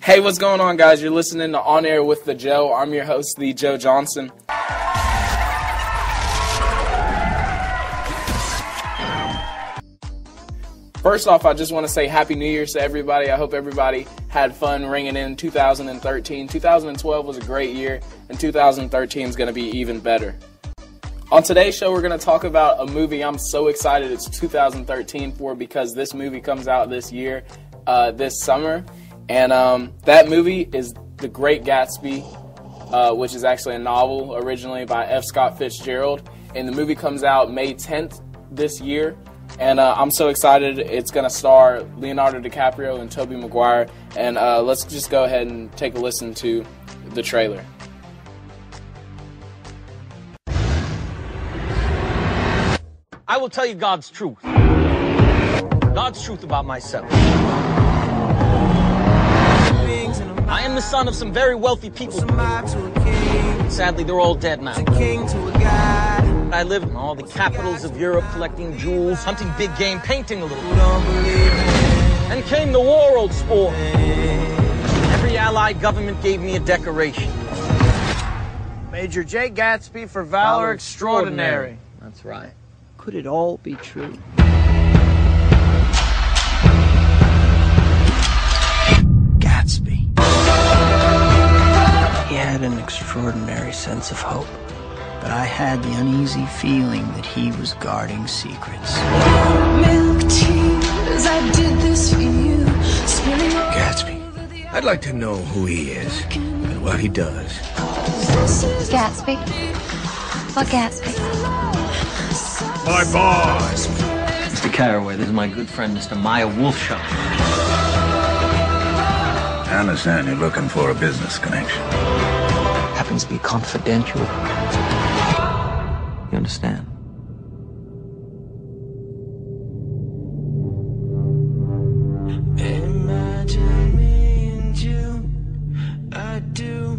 Hey, what's going on, guys? You're listening to On Air with the Joe. I'm your host, the Joe Johnson. First off, I just want to say Happy New Year's to everybody. I hope everybody had fun ringing in 2013. 2012 was a great year, and 2013 is going to be even better. On today's show, we're going to talk about a movie I'm so excited it's 2013 for, because this movie comes out this year, this summer. And that movie is The Great Gatsby, which is actually a novel originally by F. Scott Fitzgerald. And the movie comes out May 10th this year. And I'm so excited. It's going to star Leonardo DiCaprio and Tobey Maguire. And let's just go ahead and take a listen to the trailer. I will tell you God's truth. God's truth about myself. I am the son of some very wealthy people. Sadly, they're all dead now. I lived in all the capitals of Europe, collecting jewels, hunting big game, painting a little. Then came the war, old sport. Every allied government gave me a decoration. Major J. Gatsby for valor extraordinary. That's right. Could it all be true? Gatsby. He had an extraordinary sense of hope, but I had the uneasy feeling that he was guarding secrets. Milk tears, I did this for you. Gatsby. I'd like to know who he is and what he does. Gatsby? What Gatsby? My boss. Mr. Carraway, this is my good friend, Mr. Maya Wolfshire. I understand you're looking for a business connection. Happens to be confidential. You understand? Imagine me and you, I do.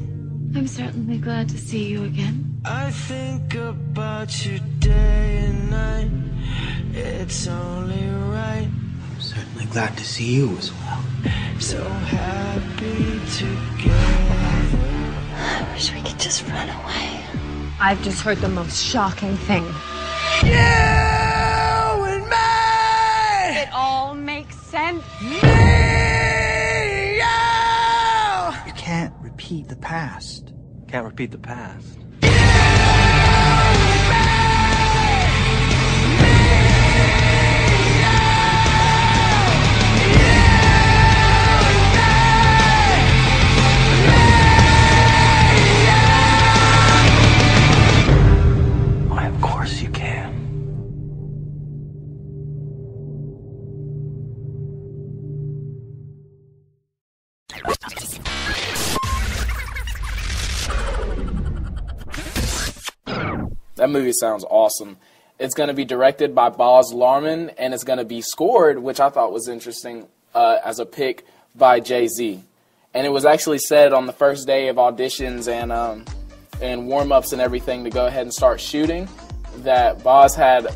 I'm certainly glad to see you again. I think about you day and night. It's only right. I'm certainly glad to see you as well. So happy together. I wish we could just run away. I've just heard the most shocking thing. You and me! It all makes sense. Me! You! You can't repeat the past. Can't repeat the past. Why, of course you can. That movie sounds awesome. It's going to be directed by Baz Luhrmann, and it's going to be scored, which I thought was interesting, as a pick by Jay-Z. And it was actually said on the first day of auditions and warm-ups and everything to go ahead and start shooting that Baz had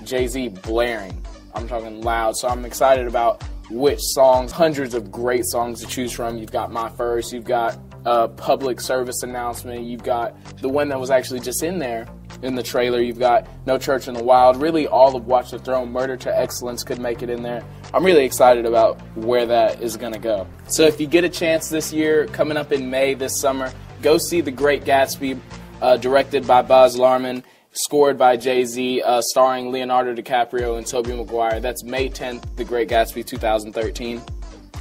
Jay-Z blaring. I'm talking loud. So I'm excited about which songs, hundreds of great songs to choose from. You've got My First, you've got a public service announcement, you've got the one that was actually just in there in the trailer, you've got No Church in the Wild, really all of Watch the Throne, Murder to Excellence could make it in there. I'm really excited about where that is going to go. So if you get a chance this year, coming up in May this summer, go see The Great Gatsby, directed by Baz Luhrmann, scored by Jay-Z, starring Leonardo DiCaprio and Tobey Maguire. That's May 10th, The Great Gatsby 2013.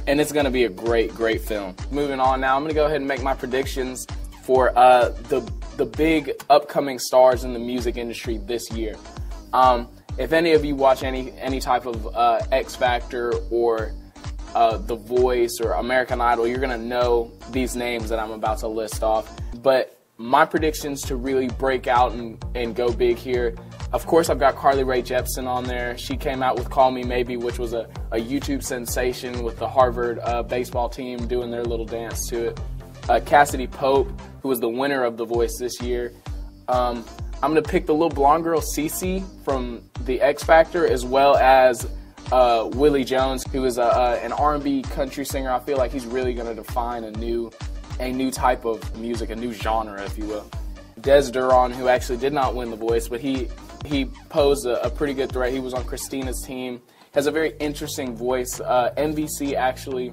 And it's going to be a great, great film. Moving on now, I'm going to go ahead and make my predictions for the big upcoming stars in the music industry this year. If any of you watch any type of X Factor or The Voice or American Idol, you're going to know these names that I'm about to list off. But my predictions to really break out and go big here, of course I've got Carly Rae Jepsen on there. She came out with Call Me Maybe, which was a YouTube sensation with the Harvard baseball team doing their little dance to it. Cassidy Pope, who was the winner of The Voice this year. I'm going to pick the little blonde girl, Cece, from the X Factor, as well as Willie Jones, who is an R&B country singer. I feel like he's really going to define a new type of music, a new genre, if you will. Des Duron, who actually did not win The Voice, but he posed a pretty good threat. He was on Christina's team. Has a very interesting voice. NBC actually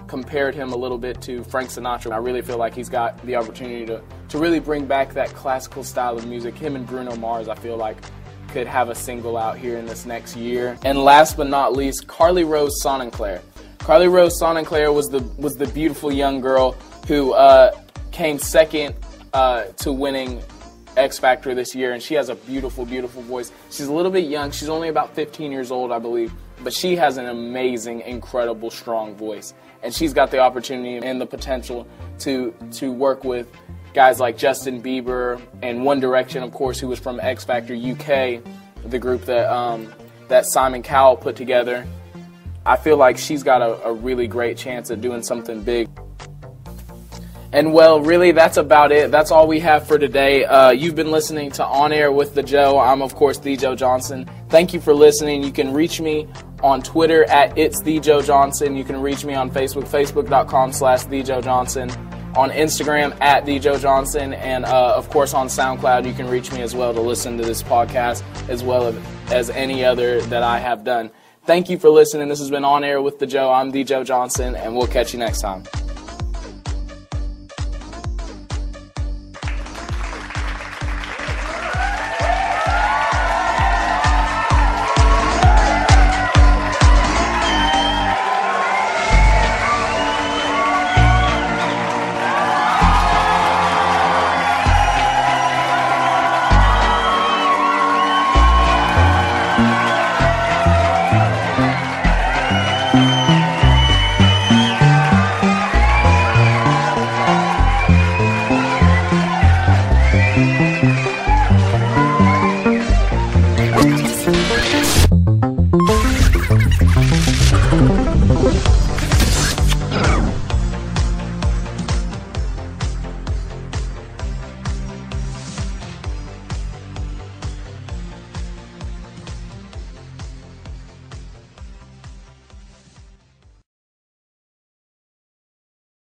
compared him a little bit to Frank Sinatra. I really feel like he's got the opportunity to really bring back that classical style of music. Him and Bruno Mars, I feel like, could have a single out here in this next year. And last but not least, Carly Rose Sonnenclair. Carly Rose Sonnenclair was the beautiful young girl who came second to winning X Factor this year, and she has a beautiful, beautiful voice. She's a little bit young. She's only about 15 years old, I believe, but she has an amazing, incredible, strong voice. And she's got the opportunity and the potential to work with guys like Justin Bieber and One Direction, of course, who was from X Factor UK, the group that Simon Cowell put together. I feel like she's got a really great chance at doing something big. And well, really, that's about it. That's all we have for today. You've been listening to On Air with the Joe. I'm, of course, The Joe Johnson. Thank you for listening. You can reach me on Twitter at It's The Joe Johnson. You can reach me on Facebook, facebook.com/The Joe Johnson. On Instagram at The Joe Johnson. And, of course, on SoundCloud, you can reach me as well to listen to this podcast as well as any other that I have done. Thank you for listening. This has been On Air with the Joe. I'm The Joe Johnson, and we'll catch you next time.